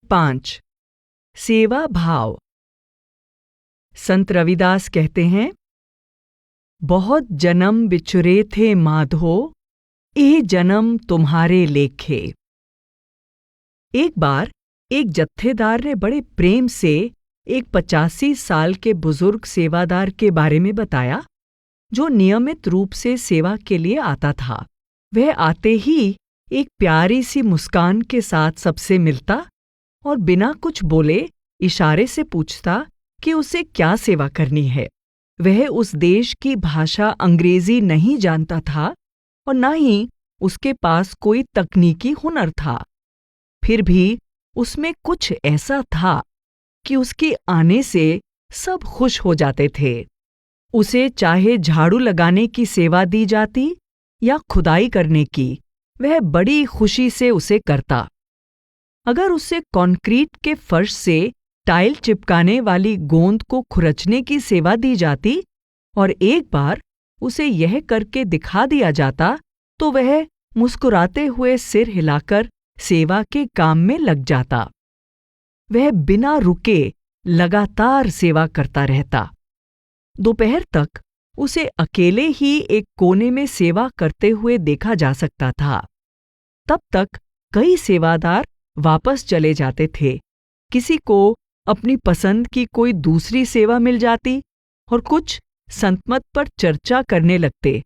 5. सेवा भाव। संत रविदास कहते हैं, बहुत जन्म बिछुरे थे माधो, ये जन्म तुम्हारे लेखे। एक बार एक जत्थेदार ने बड़े प्रेम से एक 85 साल के बुजुर्ग सेवादार के बारे में बताया, जो नियमित रूप से सेवा के लिए आता था। वह आते ही एक प्यारी सी मुस्कान के साथ सबसे मिलता और बिना कुछ बोले इशारे से पूछता कि उसे क्या सेवा करनी है। वह उस देश की भाषा अंग्रेजी नहीं जानता था और न ही उसके पास कोई तकनीकी हुनर था। फिर भी उसमें कुछ ऐसा था कि उसके आने से सब खुश हो जाते थे। उसे चाहे झाड़ू लगाने की सेवा दी जाती या खुदाई करने की, वह बड़ी खुशी से उसे करता। अगर उसे कंक्रीट के फर्श से टाइल चिपकाने वाली गोंद को खुरचने की सेवा दी जाती और एक बार उसे यह करके दिखा दिया जाता, तो वह मुस्कुराते हुए सिर हिलाकर सेवा के काम में लग जाता। वह बिना रुके लगातार सेवा करता रहता। दोपहर तक उसे अकेले ही एक कोने में सेवा करते हुए देखा जा सकता था। तब तक कई सेवादार वापस चले जाते थे। किसी को अपनी पसंद की कोई दूसरी सेवा मिल जाती और कुछ संतमत पर चर्चा करने लगते,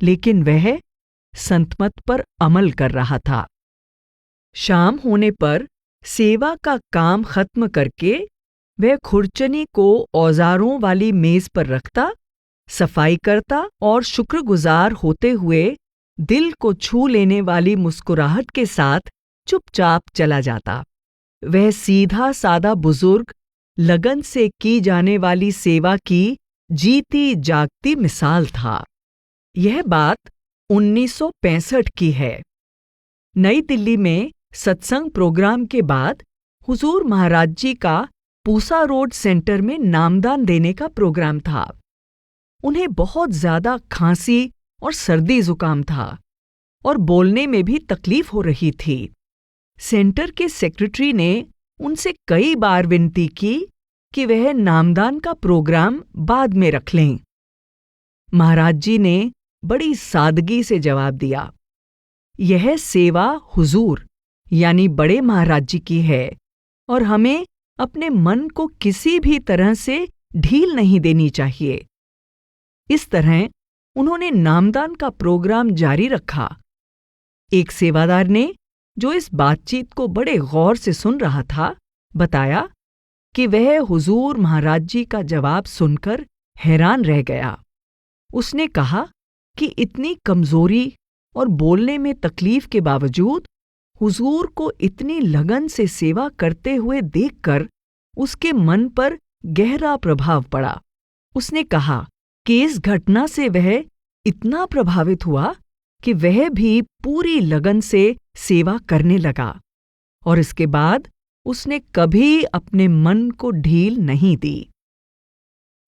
लेकिन वह संतमत पर अमल कर रहा था। शाम होने पर सेवा का काम खत्म करके वह खुरचनी को औजारों वाली मेज पर रखता, सफाई करता और शुक्रगुजार होते हुए दिल को छू लेने वाली मुस्कुराहट के साथ चुपचाप चला जाता। वह सीधा सादा बुजुर्ग, लगन से की जाने वाली सेवा की जीती जागती मिसाल था। यह बात 1965 की है। नई दिल्ली में सत्संग प्रोग्राम के बाद हुजूर महाराज जी का पूसा रोड सेंटर में नामदान देने का प्रोग्राम था। उन्हें बहुत ज्यादा खांसी और सर्दी जुकाम था और बोलने में भी तकलीफ हो रही थी। सेंटर के सेक्रेटरी ने उनसे कई बार विनती की कि वह नामदान का प्रोग्राम बाद में रख लें। महाराज जी ने बड़ी सादगी से जवाब दिया, यह सेवा हुजूर यानी बड़े महाराज जी की है और हमें अपने मन को किसी भी तरह से ढील नहीं देनी चाहिए। इस तरह उन्होंने नामदान का प्रोग्राम जारी रखा। एक सेवादार ने, जो इस बातचीत को बड़े गौर से सुन रहा था, बताया कि वह हुजूर महाराज जी का जवाब सुनकर हैरान रह गया। उसने कहा कि इतनी कमजोरी और बोलने में तकलीफ के बावजूद हुजूर को इतनी लगन से सेवा करते हुए देखकर उसके मन पर गहरा प्रभाव पड़ा। उसने कहा कि इस घटना से वह इतना प्रभावित हुआ कि वह भी पूरी लगन से सेवा करने लगा और इसके बाद उसने कभी अपने मन को ढील नहीं दी।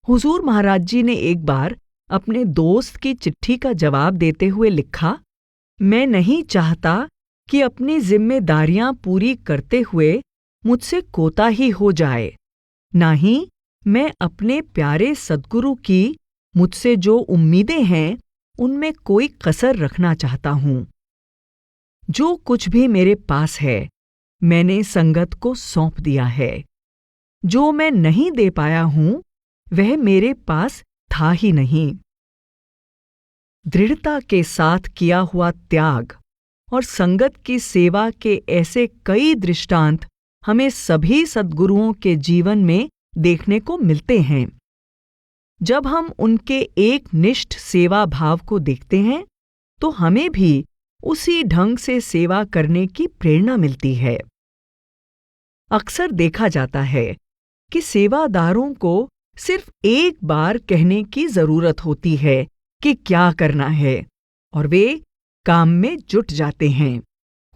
हुजूर महाराज जी ने एक बार अपने दोस्त की चिट्ठी का जवाब देते हुए लिखा, मैं नहीं चाहता कि अपनी जिम्मेदारियां पूरी करते हुए मुझसे कोताही हो जाए, ना ही मैं अपने प्यारे सद्गुरु की मुझसे जो उम्मीदें हैं उनमें कोई कसर रखना चाहता हूं। जो कुछ भी मेरे पास है मैंने संगत को सौंप दिया है। जो मैं नहीं दे पाया हूं वह मेरे पास था ही नहीं। दृढ़ता के साथ किया हुआ त्याग और संगत की सेवा के ऐसे कई दृष्टांत हमें सभी सद्गुरुओं के जीवन में देखने को मिलते हैं। जब हम उनके एक निष्ठ सेवा भाव को देखते हैं तो हमें भी उसी ढंग से सेवा करने की प्रेरणा मिलती है। अक्सर देखा जाता है कि सेवादारों को सिर्फ एक बार कहने की जरूरत होती है कि क्या करना है और वे काम में जुट जाते हैं।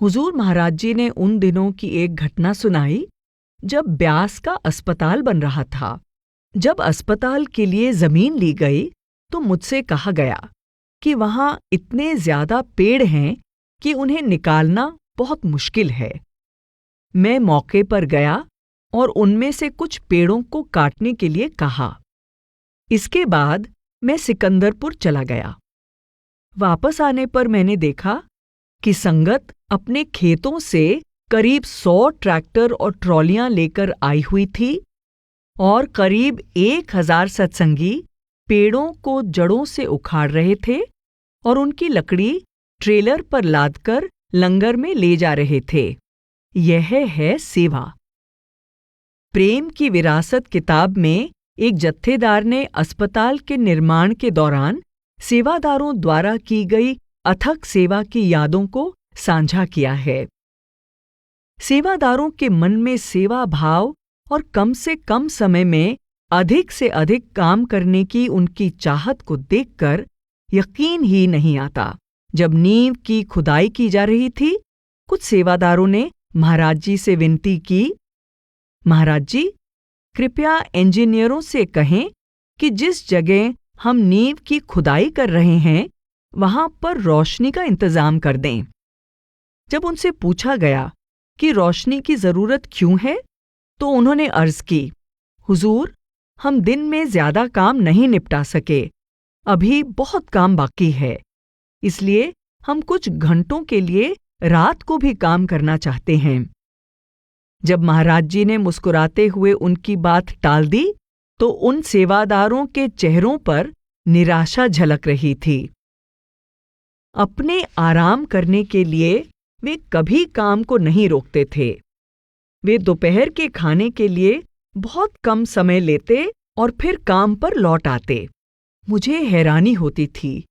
हुजूर महाराज जी ने उन दिनों की एक घटना सुनाई जब ब्यास का अस्पताल बन रहा था। जब अस्पताल के लिए जमीन ली गई तो मुझसे कहा गया कि वहां इतने ज्यादा पेड़ हैं कि उन्हें निकालना बहुत मुश्किल है। मैं मौके पर गया और उनमें से कुछ पेड़ों को काटने के लिए कहा। इसके बाद मैं सिकंदरपुर चला गया। वापस आने पर मैंने देखा कि संगत अपने खेतों से करीब 100 ट्रैक्टर और ट्रॉलियां लेकर आई हुई थी और करीब 1000 सत्संगी पेड़ों को जड़ों से उखाड़ रहे थे और उनकी लकड़ी ट्रेलर पर लादकर लंगर में ले जा रहे थे। यह है सेवा। प्रेम की विरासत किताब में एक जत्थेदार ने अस्पताल के निर्माण के दौरान सेवादारों द्वारा की गई अथक सेवा की यादों को साझा किया है। सेवादारों के मन में सेवा भाव और कम से कम समय में अधिक से अधिक काम करने की उनकी चाहत को देखकर यकीन ही नहीं आता। जब नींव की खुदाई की जा रही थी, कुछ सेवादारों ने महाराज जी से विनती की, महाराज जी, कृपया इंजीनियरों से कहें कि जिस जगह हम नींव की खुदाई कर रहे हैं वहां पर रोशनी का इंतजाम कर दें। जब उनसे पूछा गया कि रोशनी की जरूरत क्यों है, तो उन्होंने अर्ज की, हुजूर, हम दिन में ज्यादा काम नहीं निपटा सके, अभी बहुत काम बाकी है, इसलिए हम कुछ घंटों के लिए रात को भी काम करना चाहते हैं। जब महाराज जी ने मुस्कुराते हुए उनकी बात टाल दी, तो उन सेवादारों के चेहरों पर निराशा झलक रही थी। अपने आराम करने के लिए वे कभी काम को नहीं रोकते थे। वे दोपहर के खाने के लिए बहुत कम समय लेते और फिर काम पर लौट आते। मुझे हैरानी होती थी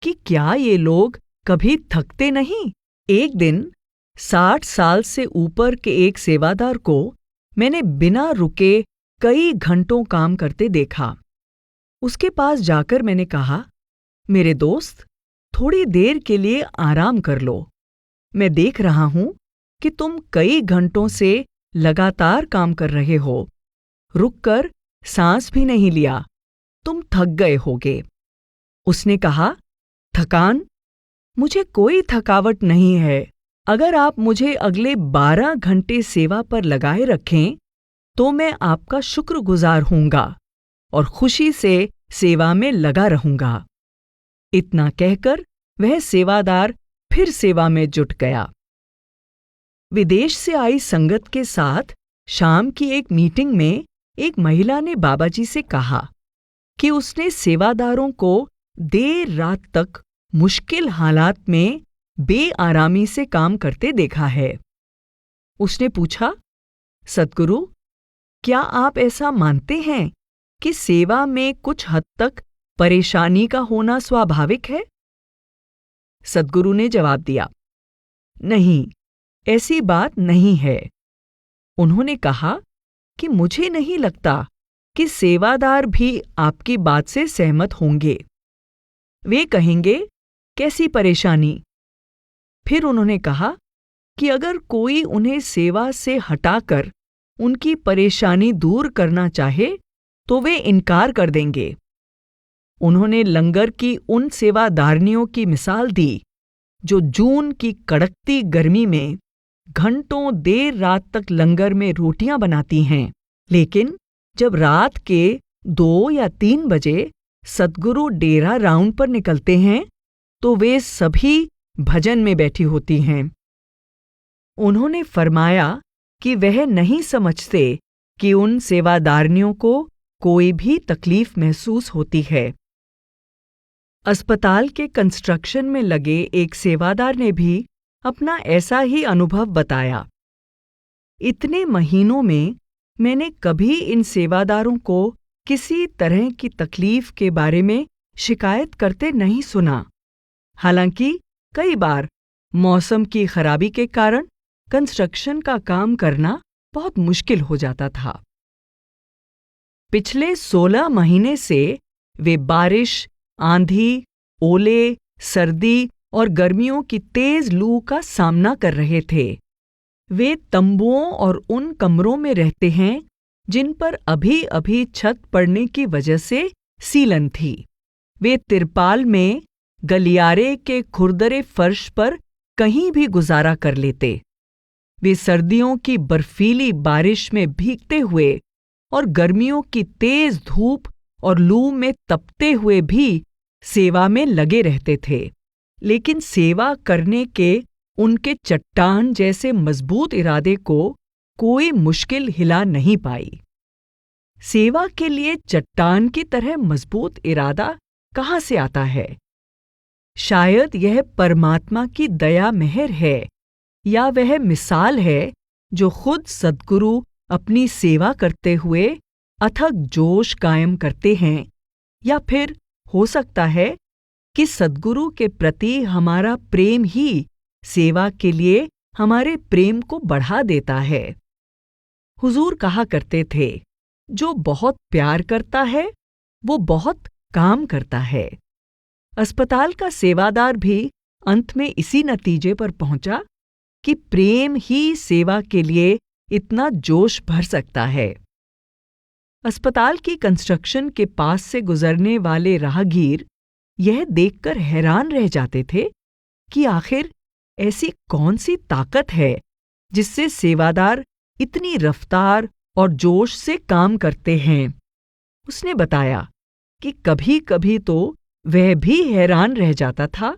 कि क्या ये लोग कभी थकते नहीं। एक दिन 60 साल से ऊपर के एक सेवादार को मैंने बिना रुके कई घंटों काम करते देखा। उसके पास जाकर मैंने कहा, मेरे दोस्त, थोड़ी देर के लिए आराम कर लो। मैं देख रहा हूं कि तुम कई घंटों से लगातार काम कर रहे हो, रुककर सांस भी नहीं लिया, तुम थक गए होगे। उसने कहा, थकान? मुझे कोई थकावट नहीं है। अगर आप मुझे अगले 12 घंटे सेवा पर लगाए रखें तो मैं आपका शुक्रगुजार होऊंगा और खुशी से सेवा में लगा रहूंगा। इतना कहकर वह सेवादार फिर सेवा में जुट गया। विदेश से आई संगत के साथ शाम की एक मीटिंग में एक महिला ने बाबाजी से कहा कि उसने सेवादारों को देर रात तक मुश्किल हालात में बेआरामी से काम करते देखा है। उसने पूछा, सद्गुरु, क्या आप ऐसा मानते हैं कि सेवा में कुछ हद तक परेशानी का होना स्वाभाविक है? सद्गुरु ने जवाब दिया, नहीं, ऐसी बात नहीं है। उन्होंने कहा कि मुझे नहीं लगता कि सेवादार भी आपकी बात से सहमत होंगे। वे कहेंगे, कैसी परेशानी? फिर उन्होंने कहा कि अगर कोई उन्हें सेवा से हटाकर उनकी परेशानी दूर करना चाहे तो वे इनकार कर देंगे। उन्होंने लंगर की उन सेवादारनियों की मिसाल दी जो जून की कड़कती गर्मी में घंटों देर रात तक लंगर में रोटियां बनाती हैं, लेकिन जब रात के 2 या 3 बजे सद्गुरु डेरा राउंड पर निकलते हैं तो वे सभी भजन में बैठी होती हैं। उन्होंने फरमाया कि वह नहीं समझते कि उन सेवादारनियों को कोई भी तकलीफ महसूस होती है। अस्पताल के कंस्ट्रक्शन में लगे एक सेवादार ने भी अपना ऐसा ही अनुभव बताया। इतने महीनों में मैंने कभी इन सेवादारों को किसी तरह की तकलीफ के बारे में शिकायत करते नहीं सुना। हालांकि कई बार मौसम की खराबी के कारण कंस्ट्रक्शन का काम करना बहुत मुश्किल हो जाता था। पिछले 16 महीने से वे बारिश, आंधी, ओले, सर्दी और गर्मियों की तेज लू का सामना कर रहे थे। वे तंबुओं और उन कमरों में रहते हैं जिन पर अभी-अभी छत पड़ने की वजह से सीलन थी। वे तिरपाल में गलियारे के खुरदरे फर्श पर कहीं भी गुजारा कर लेते। वे सर्दियों की बर्फीली बारिश में भीगते हुए और गर्मियों की तेज धूप और लू में तपते हुए भी सेवा में लगे रहते थे। लेकिन सेवा करने के उनके चट्टान जैसे मजबूत इरादे को कोई मुश्किल हिला नहीं पाई। सेवा के लिए चट्टान की तरह मजबूत इरादा कहाँ से आता है? शायद यह परमात्मा की दया मेहर है, या वह मिसाल है जो खुद सद्गुरु अपनी सेवा करते हुए अथक जोश कायम करते हैं, या फिर हो सकता है कि सद्गुरु के प्रति हमारा प्रेम ही सेवा के लिए हमारे प्रेम को बढ़ा देता है। हुजूर कहा करते थे, जो बहुत प्यार करता है वो बहुत काम करता है। अस्पताल का सेवादार भी अंत में इसी नतीजे पर पहुंचा कि प्रेम ही सेवा के लिए इतना जोश भर सकता है। अस्पताल की कंस्ट्रक्शन के पास से गुजरने वाले राहगीर यह देखकर हैरान रह जाते थे कि आखिर ऐसी कौन सी ताकत है जिससे सेवादार इतनी रफ्तार और जोश से काम करते हैं। उसने बताया कि कभी-कभी तो वह भी हैरान रह जाता था,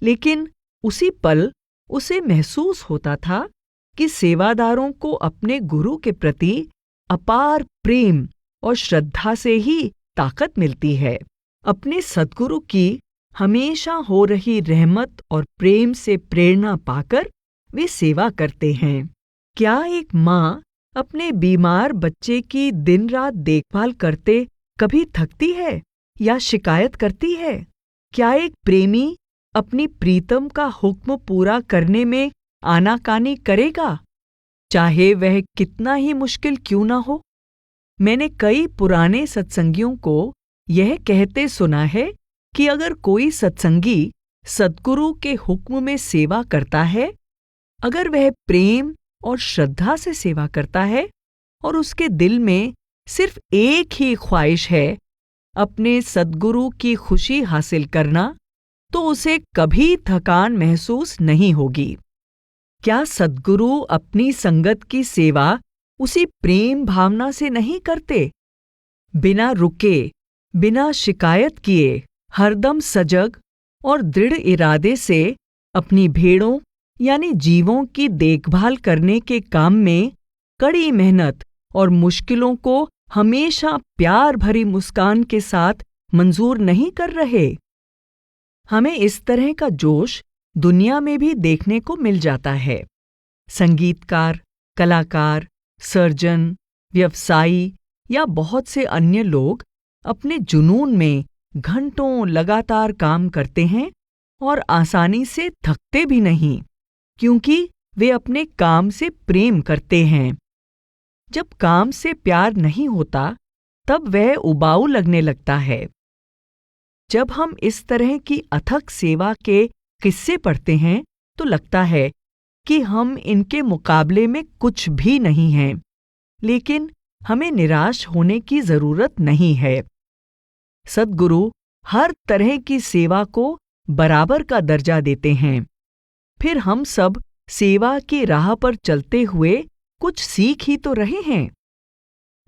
लेकिन उसी पल उसे महसूस होता था कि सेवादारों को अपने गुरु के प्रति अपार प्रेम और श्रद्धा से ही ताकत मिलती है। अपने सद्गुरु की हमेशा हो रही रहमत और प्रेम से प्रेरणा पाकर वे सेवा करते हैं। क्या एक माँ अपने बीमार बच्चे की दिन रात देखभाल करते कभी थकती है या शिकायत करती है? क्या एक प्रेमी अपनी प्रीतम का हुक्म पूरा करने में आनाकानी करेगा, चाहे वह कितना ही मुश्किल क्यों ना हो? मैंने कई पुराने सत्संगियों को यह कहते सुना है कि अगर कोई सत्संगी सद्गुरु के हुक्म में सेवा करता है, अगर वह प्रेम और श्रद्धा से सेवा करता है और उसके दिल में सिर्फ एक ही ख्वाहिश है, अपने सद्गुरु की खुशी हासिल करना, तो उसे कभी थकान महसूस नहीं होगी। क्या सद्गुरु अपनी संगत की सेवा उसी प्रेम भावना से नहीं करते? बिना रुके, बिना शिकायत किए, हरदम सजग और दृढ़ इरादे से अपनी भेड़ों यानी जीवों की देखभाल करने के काम में कड़ी मेहनत और मुश्किलों को हमेशा प्यार भरी मुस्कान के साथ मंजूर नहीं कर रहे। हमें इस तरह का जोश दुनिया में भी देखने को मिल जाता है। संगीतकार, कलाकार, सर्जन, व्यवसायी या बहुत से अन्य लोग अपने जुनून में घंटों लगातार काम करते हैं और आसानी से थकते भी नहीं, क्योंकि वे अपने काम से प्रेम करते हैं। जब काम से प्यार नहीं होता, तब वह उबाऊ लगने लगता है। जब हम इस तरह की अथक सेवा के किस्से पढ़ते हैं, तो लगता है कि हम इनके मुकाबले में कुछ भी नहीं हैं, लेकिन हमें निराश होने की जरूरत नहीं है। सद्गुरु हर तरह की सेवा को बराबर का दर्जा देते हैं। फिर हम सब सेवा की राह पर चलते हुए कुछ सीख ही तो रहे हैं।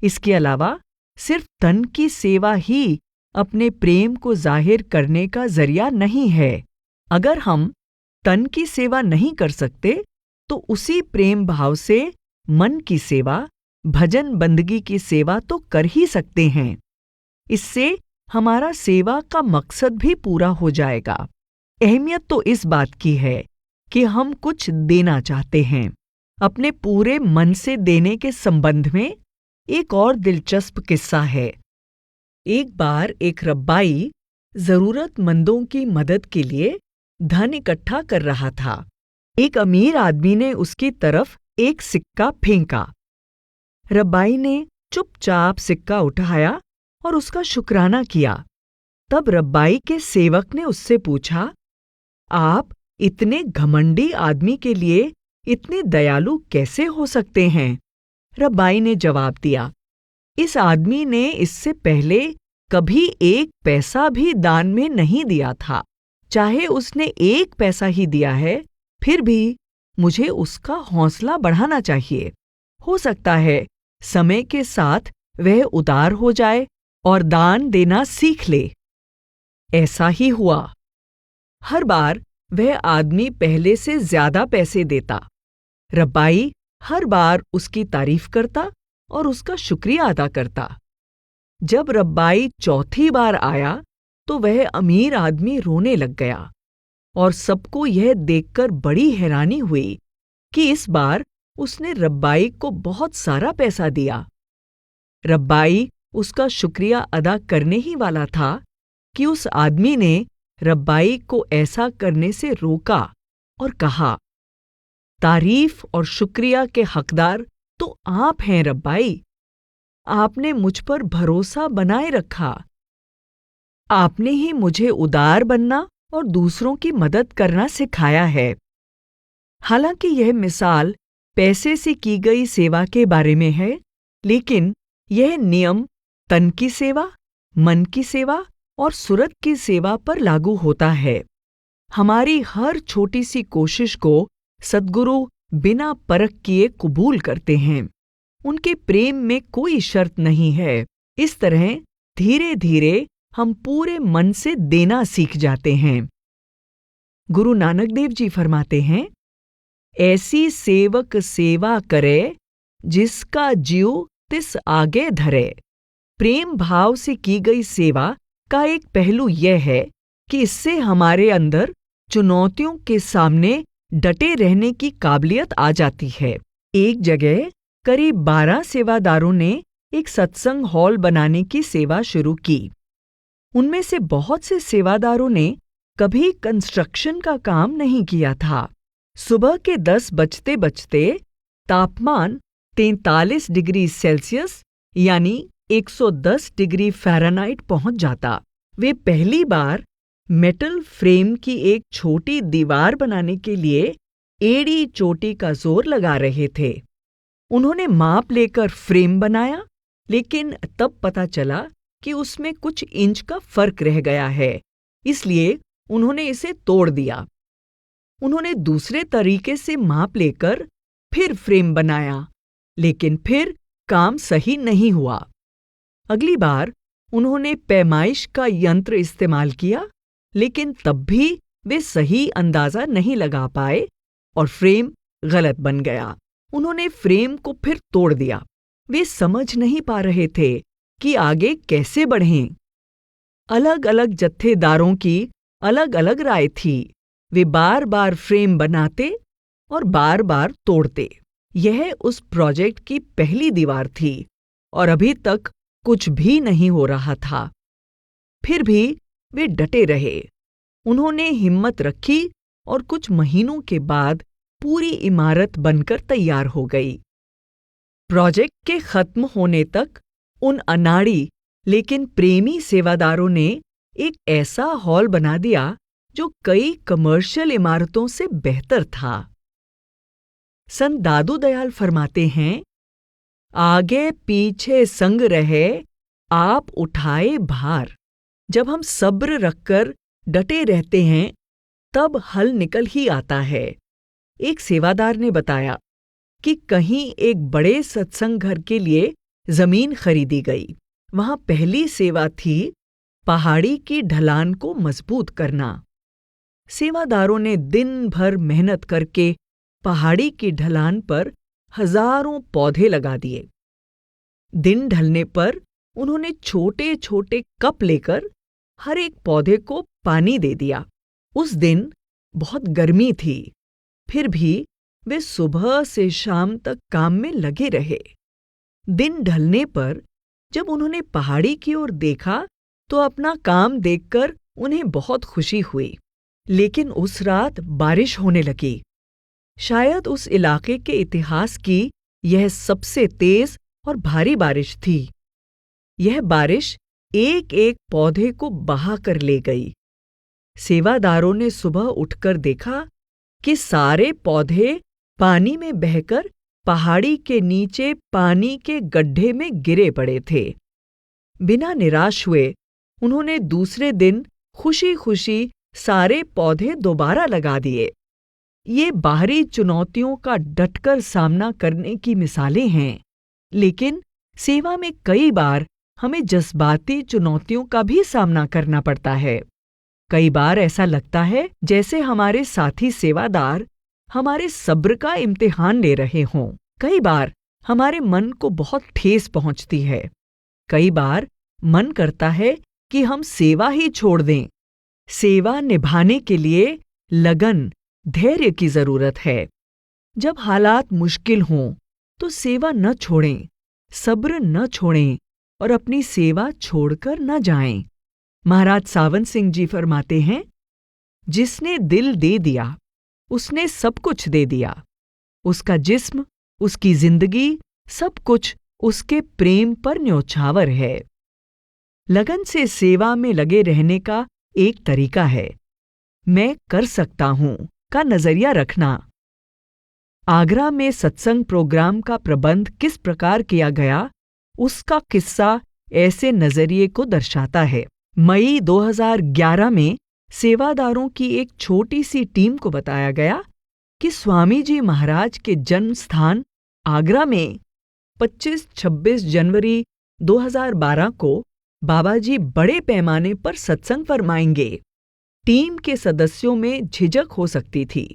इसके अलावा सिर्फ तन की सेवा ही अपने प्रेम को जाहिर करने का जरिया नहीं है। अगर हम तन की सेवा नहीं कर सकते, तो उसी प्रेम भाव से मन की सेवा, भजन बंदगी की सेवा तो कर ही सकते हैं। इससे हमारा सेवा का मकसद भी पूरा हो जाएगा। अहमियत तो इस बात की है कि हम कुछ देना चाहते हैं। अपने पूरे मन से देने के संबंध में एक और दिलचस्प किस्सा है। एक बार एक रब्बाई जरूरतमंदों की मदद के लिए धन इकट्ठा कर रहा था। एक अमीर आदमी ने उसकी तरफ एक सिक्का फेंका। रब्बाई ने चुपचाप सिक्का उठाया और उसका शुक्राना किया। तब रब्बाई के सेवक ने उससे पूछा, आप इतने घमंडी आदमी के लिए इतने दयालु कैसे हो सकते हैं? रब्बाई ने जवाब दिया, इस आदमी ने इससे पहले कभी एक पैसा भी दान में नहीं दिया था। चाहे उसने एक पैसा ही दिया है, फिर भी मुझे उसका हौसला बढ़ाना चाहिए। हो सकता है समय के साथ वह उदार हो जाए और दान देना सीख ले। ऐसा ही हुआ। हर बार वह आदमी पहले से ज्यादा पैसे देता। रब्बाई हर बार उसकी तारीफ करता और उसका शुक्रिया अदा करता। जब रब्बाई चौथी बार आया तो वह अमीर आदमी रोने लग गया और सबको यह देखकर बड़ी हैरानी हुई कि इस बार उसने रब्बाई को बहुत सारा पैसा दिया। रब्बाई उसका शुक्रिया अदा करने ही वाला था कि उस आदमी ने रब्बाई को ऐसा करने से रोका और कहा, तारीफ और शुक्रिया के हकदार तो आप हैं रब्बाई। आपने मुझ पर भरोसा बनाए रखा। आपने ही मुझे उदार बनना और दूसरों की मदद करना सिखाया है। हालांकि यह मिसाल पैसे से की गई सेवा के बारे में है, लेकिन यह नियम तन की सेवा, मन की सेवा और सुरत की सेवा पर लागू होता है। हमारी हर छोटी सी कोशिश को सद्गुरु बिना परख किए कबूल करते हैं। उनके प्रेम में कोई शर्त नहीं है। इस तरह धीरे धीरे हम पूरे मन से देना सीख जाते हैं। गुरु नानक देव जी फरमाते हैं, ऐसी सेवक सेवा करे जिसका जीव तिस आगे धरे। प्रेम भाव से की गई सेवा का एक पहलू यह है कि इससे हमारे अंदर चुनौतियों के सामने डटे रहने की काबिलियत आ जाती है। एक जगह करीब 12 सेवादारों ने एक सत्संग हॉल बनाने की सेवा शुरू की। उनमें से बहुत से सेवादारों ने कभी कंस्ट्रक्शन का काम नहीं किया था। सुबह के 10 बजते बजते तापमान 43 डिग्री सेल्सियस यानी 110 डिग्री फ़ारेनहाइट पहुंच जाता। वे पहली बार मेटल फ्रेम की एक छोटी दीवार बनाने के लिए एड़ी चोटी का जोर लगा रहे थे। उन्होंने माप लेकर फ्रेम बनाया, लेकिन तब पता चला कि उसमें कुछ इंच का फर्क रह गया है, इसलिए उन्होंने इसे तोड़ दिया। उन्होंने दूसरे तरीके से माप लेकर फिर फ्रेम बनाया, लेकिन फिर काम सही नहीं हुआ। अगली बार उन्होंने पैमाइश का यंत्र इस्तेमाल किया, लेकिन तब भी वे सही अंदाजा नहीं लगा पाए और फ्रेम गलत बन गया। उन्होंने फ्रेम को फिर तोड़ दिया। वे समझ नहीं पा रहे थे कि आगे कैसे बढ़ें। अलग अलग जत्थेदारों की अलग अलग राय थी। वे बार बार फ्रेम बनाते और बार बार तोड़ते। यह उस प्रोजेक्ट की पहली दीवार थी और अभी तक कुछ भी नहीं हो रहा था। फिर भी वे डटे रहे। उन्होंने हिम्मत रखी और कुछ महीनों के बाद पूरी इमारत बनकर तैयार हो गई। प्रोजेक्ट के खत्म होने तक उन अनाड़ी लेकिन प्रेमी सेवादारों ने एक ऐसा हॉल बना दिया जो कई कमर्शियल इमारतों से बेहतर था। संत दादू दयाल फरमाते हैं, आगे पीछे संग रहे आप उठाए भार। जब हम सब्र रखकर डटे रहते हैं तब हल निकल ही आता है। एक सेवादार ने बताया कि कहीं एक बड़े सत्संग घर के लिए जमीन खरीदी गई। वहां पहली सेवा थी पहाड़ी की ढलान को मजबूत करना। सेवादारों ने दिन भर मेहनत करके पहाड़ी की ढलान पर हजारों पौधे लगा दिए। दिन ढलने पर उन्होंने छोटे छोटे कप लेकर हर एक पौधे को पानी दे दिया। उस दिन बहुत गर्मी थी, फिर भी वे सुबह से शाम तक काम में लगे रहे। दिन ढलने पर जब उन्होंने पहाड़ी की ओर देखा तो अपना काम देखकर उन्हें बहुत खुशी हुई। लेकिन उस रात बारिश होने लगी। शायद उस इलाके के इतिहास की यह सबसे तेज और भारी बारिश थी। यह बारिश एक एक पौधे को बहा कर ले गई। सेवादारों ने सुबह उठकर देखा कि सारे पौधे पानी में बहकर पहाड़ी के नीचे पानी के गड्ढे में गिरे पड़े थे। बिना निराश हुए उन्होंने दूसरे दिन खुशी खुशी सारे पौधे दोबारा लगा दिए। ये बाहरी चुनौतियों का डटकर सामना करने की मिसालें हैं, लेकिन सेवा में कई बार हमें जज्बाती चुनौतियों का भी सामना करना पड़ता है। कई बार ऐसा लगता है जैसे हमारे साथी सेवादार हमारे सब्र का इम्तिहान ले रहे हों। कई बार हमारे मन को बहुत ठेस पहुंचती है। कई बार मन करता है कि हम सेवा ही छोड़ दें। सेवा निभाने के लिए लगन, धैर्य की जरूरत है। जब हालात मुश्किल हों तो सेवा न छोड़ें, सब्र न छोड़ें और अपनी सेवा छोड़कर न जाएं। महाराज सावंत सिंह जी फरमाते हैं, जिसने दिल दे दिया उसने सब कुछ दे दिया। उसका जिस्म, उसकी जिंदगी, सब कुछ उसके प्रेम पर न्योछावर है। लगन से सेवा में लगे रहने का एक तरीका है मैं कर सकता हूं का नजरिया रखना। आगरा में सत्संग प्रोग्राम का प्रबंध किस प्रकार किया गया, उसका किस्सा ऐसे नजरिए को दर्शाता है। मई 2011 में सेवादारों की एक छोटी सी टीम को बताया गया कि स्वामी जी महाराज के जन्म स्थान आगरा में 25-26 जनवरी 2012 को बाबा जी बड़े पैमाने पर सत्संग फरमाएंगे। टीम के सदस्यों में झिझक हो सकती थी।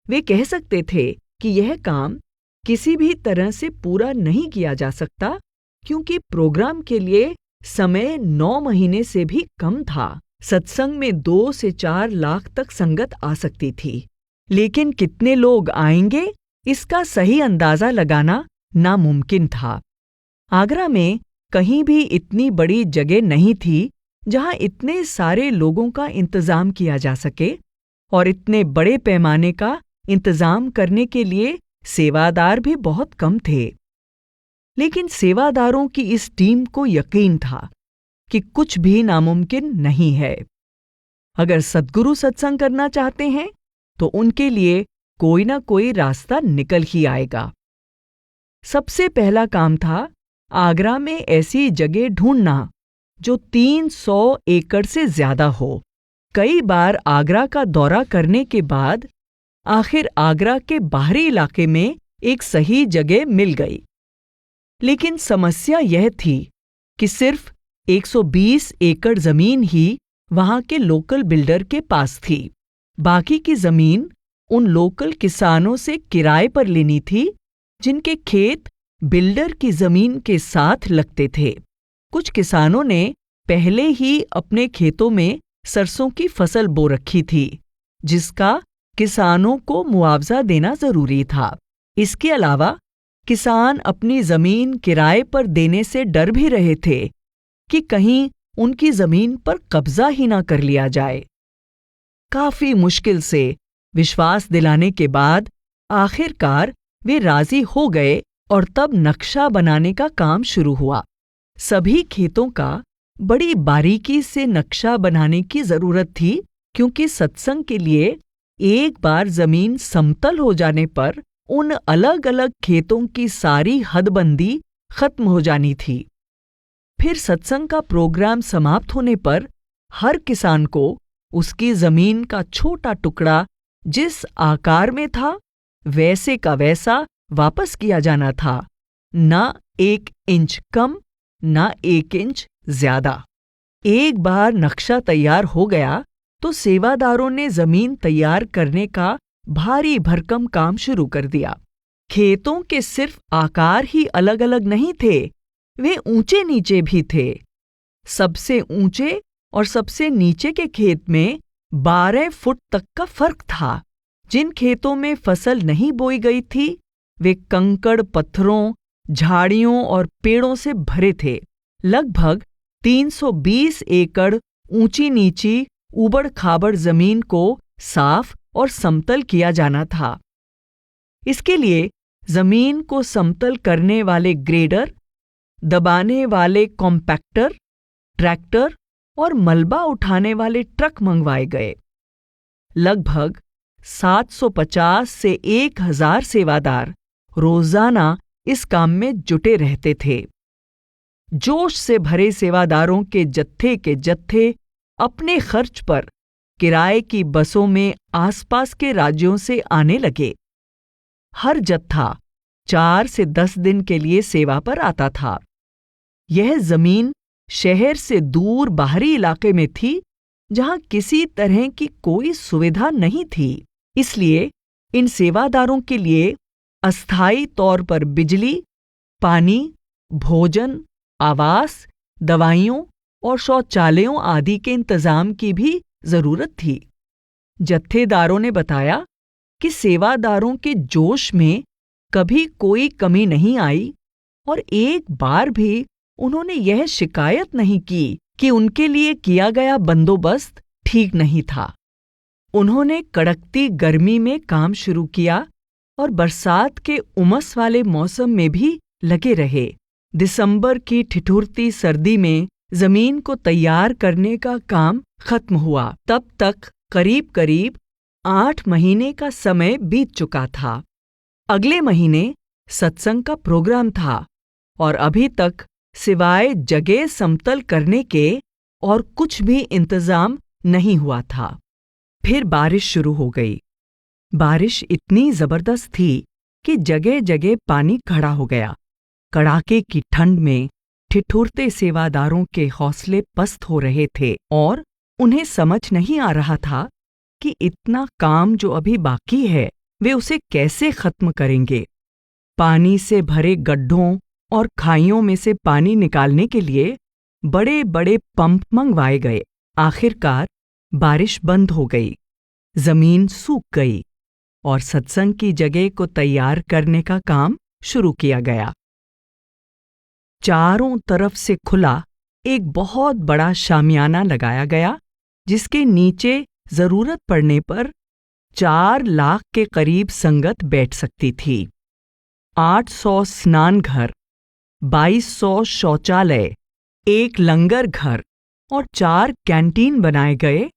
वे कह सकते थे कि यह काम किसी भी तरह से पूरा नहीं किया जा सकता क्योंकि प्रोग्राम के लिए समय 9 महीने से भी कम था। सत्संग में 2 से 4 लाख तक संगत आ सकती थी, लेकिन कितने लोग आएंगे इसका सही अंदाजा लगाना नामुमकिन था। आगरा में कहीं भी इतनी बड़ी जगह नहीं थी जहां इतने सारे लोगों का इंतजाम किया जा सके और इतने बड़े पैमाने का इंतजाम करने के लिए सेवादार भी बहुत कम थे। लेकिन सेवादारों की इस टीम को यकीन था कि कुछ भी नामुमकिन नहीं है। अगर सद्गुरु सत्संग करना चाहते हैं तो उनके लिए कोई ना कोई रास्ता निकल ही आएगा। सबसे पहला काम था आगरा में ऐसी जगह ढूंढना जो 300 एकड़ से ज्यादा हो। कई बार आगरा का दौरा करने के बाद आखिर आगरा के बाहरी इलाके में एक सही जगह मिल गई, लेकिन समस्या यह थी कि सिर्फ 120 एकड़ जमीन ही वहां के लोकल बिल्डर के पास थी। बाकी की जमीन उन लोकल किसानों से किराए पर लेनी थी जिनके खेत बिल्डर की जमीन के साथ लगते थे। कुछ किसानों ने पहले ही अपने खेतों में सरसों की फसल बो रखी थी, जिसका किसानों को मुआवजा देना जरूरी था। इसके अलावा किसान अपनी जमीन किराए पर देने से डर भी रहे थे कि कहीं उनकी जमीन पर कब्जा ही ना कर लिया जाए। काफी मुश्किल से विश्वास दिलाने के बाद आखिरकार वे राजी हो गए और तब नक्शा बनाने का काम शुरू हुआ। सभी खेतों का बड़ी बारीकी से नक्शा बनाने की जरूरत थी क्योंकि सत्संग के लिए एक बार जमीन समतल हो जाने पर उन अलग अलग खेतों की सारी हदबंदी खत्म हो जानी थी। फिर सत्संग का प्रोग्राम समाप्त होने पर हर किसान को उसकी जमीन का छोटा टुकड़ा जिस आकार में था वैसे का वैसा वापस किया जाना था, न 1 इंच कम न 1 इंच ज्यादा। एक बार नक्शा तैयार हो गया तो सेवादारों ने जमीन तैयार करने का भारी भरकम काम शुरू कर दिया। खेतों के सिर्फ आकार ही अलग अलग नहीं थे, वे ऊंचे नीचे भी थे। सबसे ऊंचे और सबसे नीचे के खेत में 12 फुट तक का फर्क था। जिन खेतों में फसल नहीं बोई गई थी वे कंकड़ पत्थरों, झाड़ियों और पेड़ों से भरे थे। लगभग 320 एकड़ ऊंची नीची उबड़ खाबड़ जमीन को साफ और समतल किया जाना था। इसके लिए जमीन को समतल करने वाले ग्रेडर, दबाने वाले कॉम्पैक्टर, ट्रैक्टर और मलबा उठाने वाले ट्रक मंगवाए गए। लगभग 750 से 1000 सेवादार रोजाना इस काम में जुटे रहते थे। जोश से भरे सेवादारों के जत्थे अपने खर्च पर किराए की बसों में आसपास के राज्यों से आने लगे। हर जत्था 4 से 10 दिन के लिए सेवा पर आता था। यह जमीन शहर से दूर बाहरी इलाके में थी, जहां किसी तरह की कोई सुविधा नहीं थी। इसलिए इन सेवादारों के लिए अस्थायी तौर पर बिजली, पानी, भोजन, आवास, दवाइयों और शौचालयों आदि के इंतजाम की भी जरूरत थी। जत्थेदारों ने बताया कि सेवादारों के जोश में कभी कोई कमी नहीं आई और एक बार भी उन्होंने यह शिकायत नहीं की कि उनके लिए किया गया बंदोबस्त ठीक नहीं था। उन्होंने कड़कती गर्मी में काम शुरू किया और बरसात के उमस वाले मौसम में भी लगे रहे। दिसंबर की ठिठुरती सर्दी में जमीन को तैयार करने का काम खत्म हुआ। तब तक करीब करीब 8 महीने का समय बीत चुका था। अगले महीने सत्संग का प्रोग्राम था और अभी तक सिवाय जगह समतल करने के और कुछ भी इंतजाम नहीं हुआ था। फिर बारिश शुरू हो गई। बारिश इतनी जबरदस्त थी कि जगह जगह पानी खड़ा हो गया। कड़ाके की ठंड में ठिठुरते सेवादारों के हौसले पस्त हो रहे थे और उन्हें समझ नहीं आ रहा था कि इतना काम जो अभी बाकी है वे उसे कैसे खत्म करेंगे। पानी से भरे गड्ढों और खाइयों में से पानी निकालने के लिए बड़े बड़े पंप मंगवाए गए। आखिरकार बारिश बंद हो गई, जमीन सूख गई और सत्संग की जगह को तैयार करने का काम शुरू किया गया। चारों तरफ से खुला एक बहुत बड़ा शामियाना लगाया गया, जिसके नीचे जरूरत पड़ने पर 4 लाख के करीब संगत बैठ सकती थी। 800 स्नान घर, 2200 शौचालय, 1 लंगर घर और 4 कैंटीन बनाए गए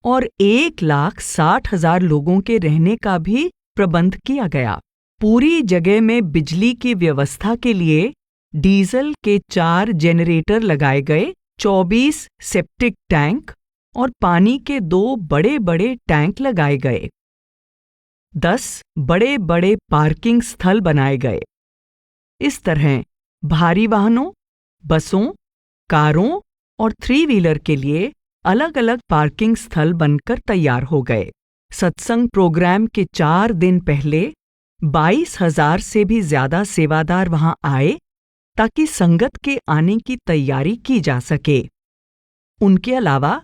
और 1,60,000 लोगों के रहने का भी प्रबंध किया गया। पूरी जगह में बिजली की व्यवस्था के लिए डीजल के 4 जेनरेटर लगाए गए, 24 सेप्टिक टैंक और पानी के 2 बड़े बड़े टैंक लगाए गए। 10 बड़े बड़े पार्किंग स्थल बनाए गए। इस तरह भारी वाहनों, बसों, कारों और 3 व्हीलर के लिए अलग अलग पार्किंग स्थल बनकर तैयार हो गए। सत्संग प्रोग्राम के 4 दिन पहले 22,000 से भी ज्यादा सेवादार वहां आए ताकि संगत के आने की तैयारी की जा सके। उनके अलावा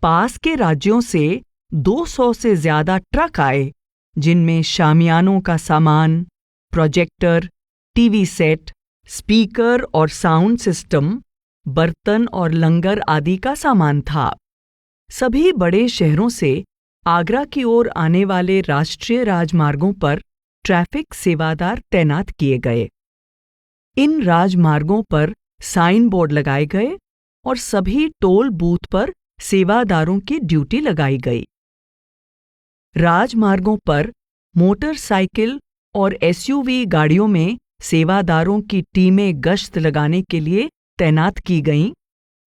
पास के राज्यों से 200 से ज्यादा ट्रक आए, जिनमें शामियानों का सामान, प्रोजेक्टर, टीवी सेट, स्पीकर और साउंड सिस्टम, बर्तन और लंगर आदि का सामान था। सभी बड़े शहरों से आगरा की ओर आने वाले राष्ट्रीय राजमार्गों पर ट्रैफिक सेवादार तैनात किए गए। इन राजमार्गों पर साइन बोर्ड लगाए गए और सभी टोल बूथ पर सेवादारों की ड्यूटी लगाई गई। राजमार्गों पर मोटरसाइकिल और एसयूवी गाड़ियों में सेवादारों की टीमें गश्त लगाने के लिए तैनात की गईं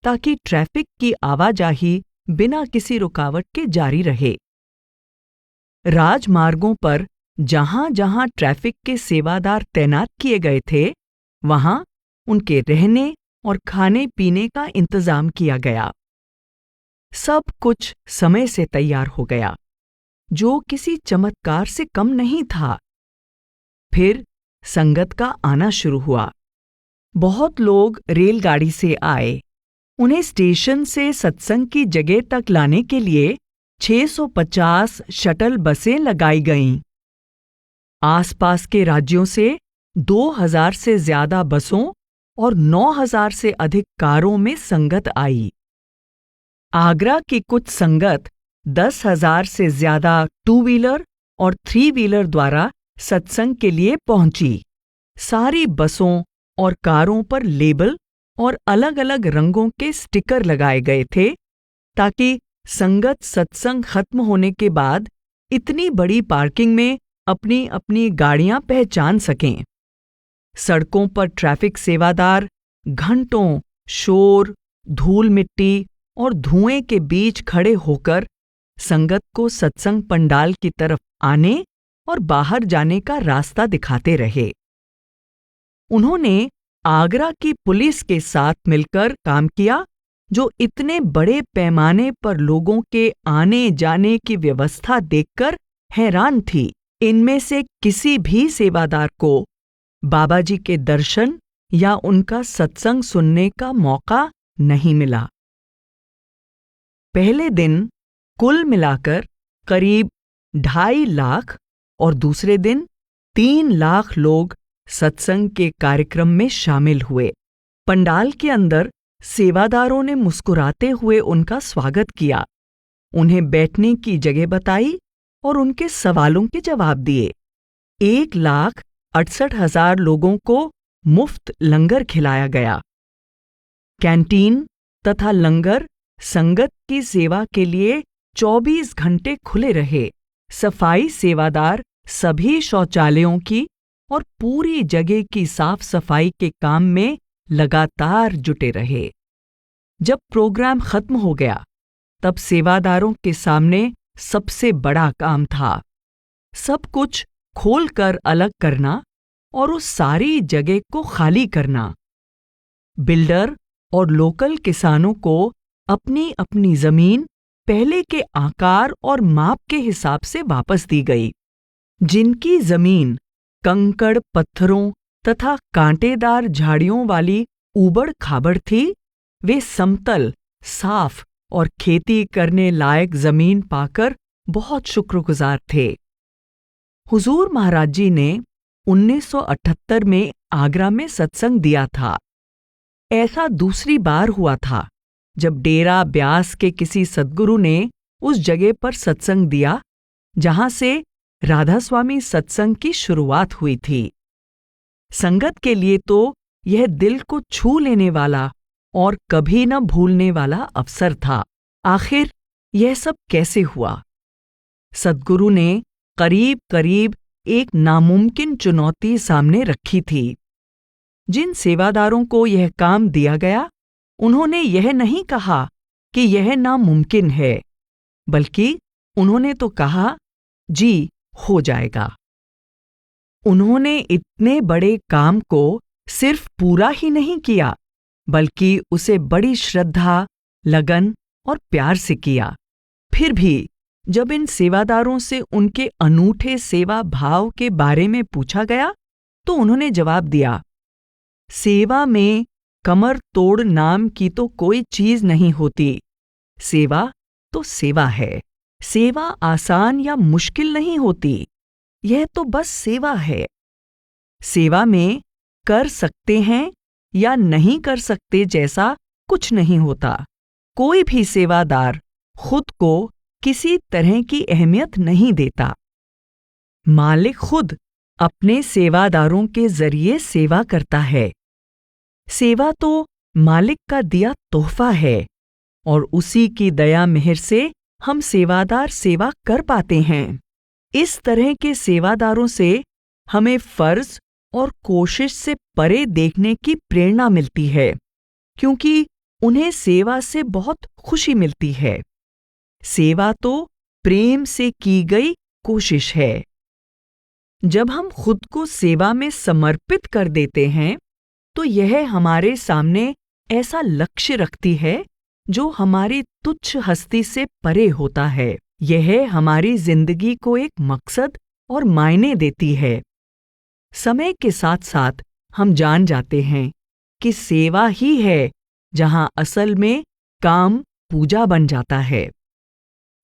ताकि ट्रैफिक की आवाजाही बिना किसी रुकावट के जारी रहे। राजमार्गों पर जहां जहां ट्रैफिक के सेवादार तैनात किए गए थे, वहां उनके रहने और खाने पीने का इंतजाम किया गया। सब कुछ समय से तैयार हो गया, जो किसी चमत्कार से कम नहीं था। फिर संगत का आना शुरू हुआ। बहुत लोग रेलगाड़ी से आए। उन्हें स्टेशन से सत्संग की जगह तक लाने के लिए 650 शटल बसें लगाई गईं। आसपास के राज्यों से 2000 से ज्यादा बसों और 9000 से अधिक कारों में संगत आई। आगरा की कुछ संगत 10,000 से ज्यादा 2 व्हीलर और 3 व्हीलर द्वारा सत्संग के लिए पहुंची। सारी बसों और कारों पर लेबल और अलग अलग रंगों के स्टिकर लगाए गए थे ताकि संगत सत्संग खत्म होने के बाद इतनी बड़ी पार्किंग में अपनी अपनी गाड़ियां पहचान सकें। सड़कों पर ट्रैफिक सेवादार घंटों शोर, धूल मिट्टी और धुएं के बीच खड़े होकर संगत को सत्संग पंडाल की तरफ आने और बाहर जाने का रास्ता दिखाते रहे। उन्होंने आगरा की पुलिस के साथ मिलकर काम किया, जो इतने बड़े पैमाने पर लोगों के आने जाने की व्यवस्था देखकर हैरान थी। इनमें से किसी भी सेवादार को बाबा जी के दर्शन या उनका सत्संग सुनने का मौका नहीं मिला। पहले दिन कुल मिलाकर करीब 2.5 लाख और दूसरे दिन 3 लाख लोग सत्संग के कार्यक्रम में शामिल हुए। पंडाल के अंदर सेवादारों ने मुस्कुराते हुए उनका स्वागत किया, उन्हें बैठने की जगह बताई और उनके सवालों के जवाब दिए। 1,68,000 लोगों को मुफ्त लंगर खिलाया गया। कैंटीन तथा लंगर संगत की सेवा के लिए 24 घंटे खुले रहे। सफाई सेवादार सभी शौचालयों की और पूरी जगह की साफ सफाई के काम में लगातार जुटे रहे। जब प्रोग्राम खत्म हो गया, तब सेवादारों के सामने सबसे बड़ा काम था सब कुछ खोलकर अलग करना और उस सारी जगह को खाली करना। बिल्डर और लोकल किसानों को अपनी अपनी जमीन पहले के आकार और माप के हिसाब से वापस दी गई। जिनकी जमीन कंकड़ पत्थरों तथा कांटेदार झाड़ियों वाली ऊबड़ खाबड़ थी, वे समतल, साफ और खेती करने लायक जमीन पाकर बहुत शुक्रगुजार थे। हुजूर महाराज जी ने 1978 में आगरा में सत्संग दिया था। ऐसा दूसरी बार हुआ था जब डेरा ब्यास के किसी सद्गुरु ने उस जगह पर सत्संग दिया जहां से राधा स्वामी सत्संग की शुरुआत हुई थी। संगत के लिए तो यह दिल को छू लेने वाला और कभी न भूलने वाला अवसर था। आखिर यह सब कैसे हुआ? सद्गुरु ने करीब करीब एक नामुमकिन चुनौती सामने रखी थी। जिन सेवादारों को यह काम दिया गया, उन्होंने यह नहीं कहा कि यह नामुमकिन है, बल्कि उन्होंने तो कहा, जी हो जाएगा। उन्होंने इतने बड़े काम को सिर्फ पूरा ही नहीं किया, बल्कि उसे बड़ी श्रद्धा, लगन और प्यार से किया। फिर भी जब इन सेवादारों से उनके अनूठे सेवा भाव के बारे में पूछा गया, तो उन्होंने जवाब दिया, सेवा में कमर तोड़ नाम की तो कोई चीज नहीं होती। सेवा तो सेवा है। सेवा आसान या मुश्किल नहीं होती, यह तो बस सेवा है। सेवा में कर सकते हैं या नहीं कर सकते जैसा कुछ नहीं होता। कोई भी सेवादार खुद को किसी तरह की अहमियत नहीं देता। मालिक खुद अपने सेवादारों के जरिए सेवा करता है। सेवा तो मालिक का दिया तोहफा है और उसी की दया मेहर से हम सेवादार सेवा कर पाते हैं। इस तरह के सेवादारों से हमें फर्ज और कोशिश से परे देखने की प्रेरणा मिलती है, क्योंकि उन्हें सेवा से बहुत खुशी मिलती है। सेवा तो प्रेम से की गई कोशिश है। जब हम खुद को सेवा में समर्पित कर देते हैं, तो यह हमारे सामने ऐसा लक्ष्य रखती है जो हमारी तुच्छ हस्ती से परे होता है। यह हमारी जिंदगी को एक मकसद और मायने देती है। समय के साथ साथ हम जान जाते हैं कि सेवा ही है जहां असल में काम पूजा बन जाता है।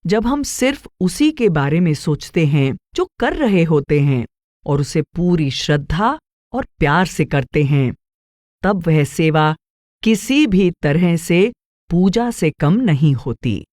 जब हम सिर्फ उसी के बारे में सोचते हैं जो कर रहे होते हैं और उसे पूरी श्रद्धा और प्यार से करते हैं, तब वह सेवा किसी भी तरह से पूजा से कम नहीं होती।